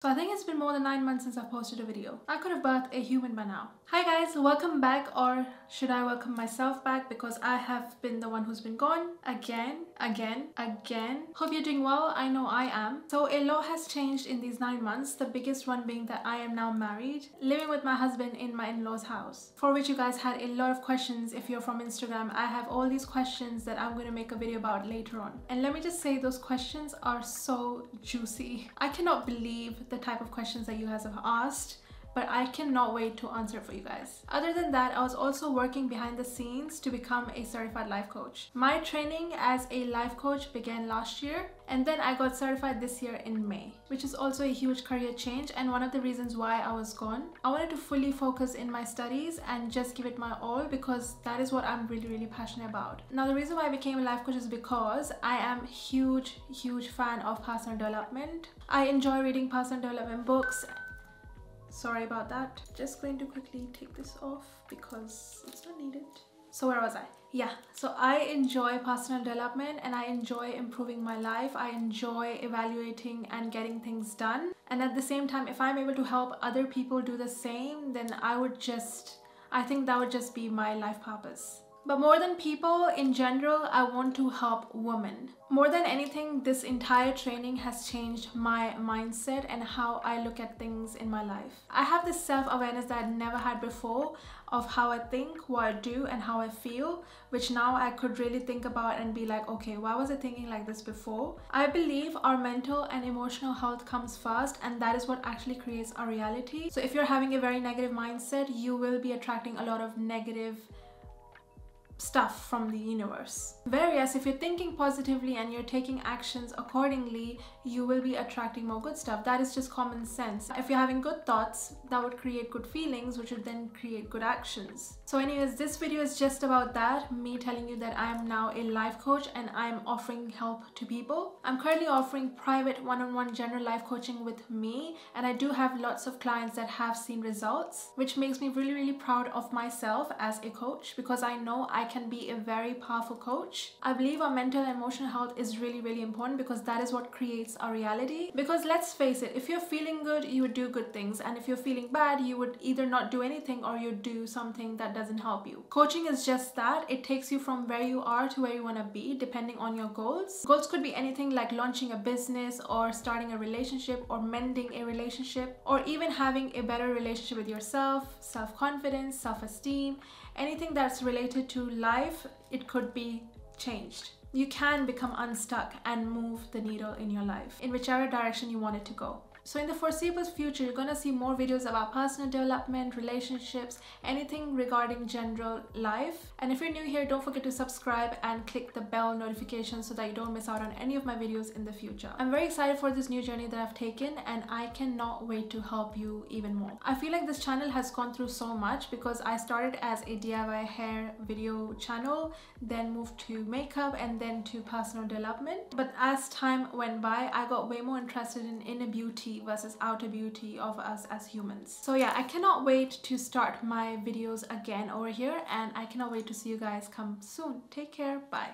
So I think it's been more than 9 months since I've posted a video. I could have birthed a human by now. Hi guys, welcome back, or should I welcome myself back, because I have been the one who's been gone again. Hope you're doing well. I know I am. So a lot has changed in these 9 months, the biggest one being that I am now married, living with my husband in my in-laws house, for which you guys had a lot of questions. If you're from Instagram, I have all these questions that I'm going to make a video about later on. And let me just say, those questions are so juicy. I cannot believe the type of questions that you guys have asked, but I cannot wait to answer it for you guys. Other than that, I was also working behind the scenes to become a certified life coach. My training as a life coach began last year, and then I got certified this year in May, which is also a huge career change and one of the reasons why I was gone. I wanted to fully focus in my studies and just give it my all, because that is what I'm really passionate about. Now, the reason why I became a life coach is because I am huge fan of personal development. I enjoy reading personal development books. Sorry about that. Just going to quickly take this off because it's not needed. So where was I? Yeah, so I enjoy personal development and I enjoy improving my life. I enjoy evaluating and getting things done. And at the same time, if I'm able to help other people do the same, then I think that would just be my life purpose. But more than people in general, I want to help women. More than anything, this entire training has changed my mindset and how I look at things in my life. I have this self-awareness that I'd never had before of how I think, what I do, and how I feel, which now I could really think about and be like, okay, why was I thinking like this before? I believe our mental and emotional health comes first, and that is what actually creates our reality. So if you're having a very negative mindset, you will be attracting a lot of negative stuff from the universe. Whereas if you're thinking positively and you're taking actions accordingly, you will be attracting more good stuff. That is just common sense. If you're having good thoughts, that would create good feelings, which would then create good actions. So anyways, this video is just about that, me telling you that I am now a life coach and I'm offering help to people. I'm currently offering private one-on-one general life coaching with me, and I do have lots of clients that have seen results, which makes me really proud of myself as a coach, because I know I can be a very powerful coach. I believe our mental and emotional health is really important, because that is what creates our reality. Because let's face it, if you're feeling good, you would do good things, and if you're feeling bad, you would either not do anything or you do something that doesn't help you. Coaching is just that. It takes you from where you are to where you want to be, depending on your goals. Goals could be anything like launching a business or starting a relationship or mending a relationship, or even having a better relationship with yourself, self-confidence, self-esteem, anything that's related to life. It could be changed. You can become unstuck and move the needle in your life in whichever direction you want it to go. So in the foreseeable future, you're gonna see more videos about personal development, relationships, anything regarding general life. And if you're new here, don't forget to subscribe and click the bell notification so that you don't miss out on any of my videos in the future. I'm very excited for this new journey that I've taken, and I cannot wait to help you even more. I feel like this channel has gone through so much, because I started as a DIY hair video channel, then moved to makeup, and then to personal development. But as time went by, I got way more interested in inner beauty versus outer beauty of us as humans. So yeah, I cannot wait to start my videos again over here, and I cannot wait to see you guys come soon. Take care. Bye.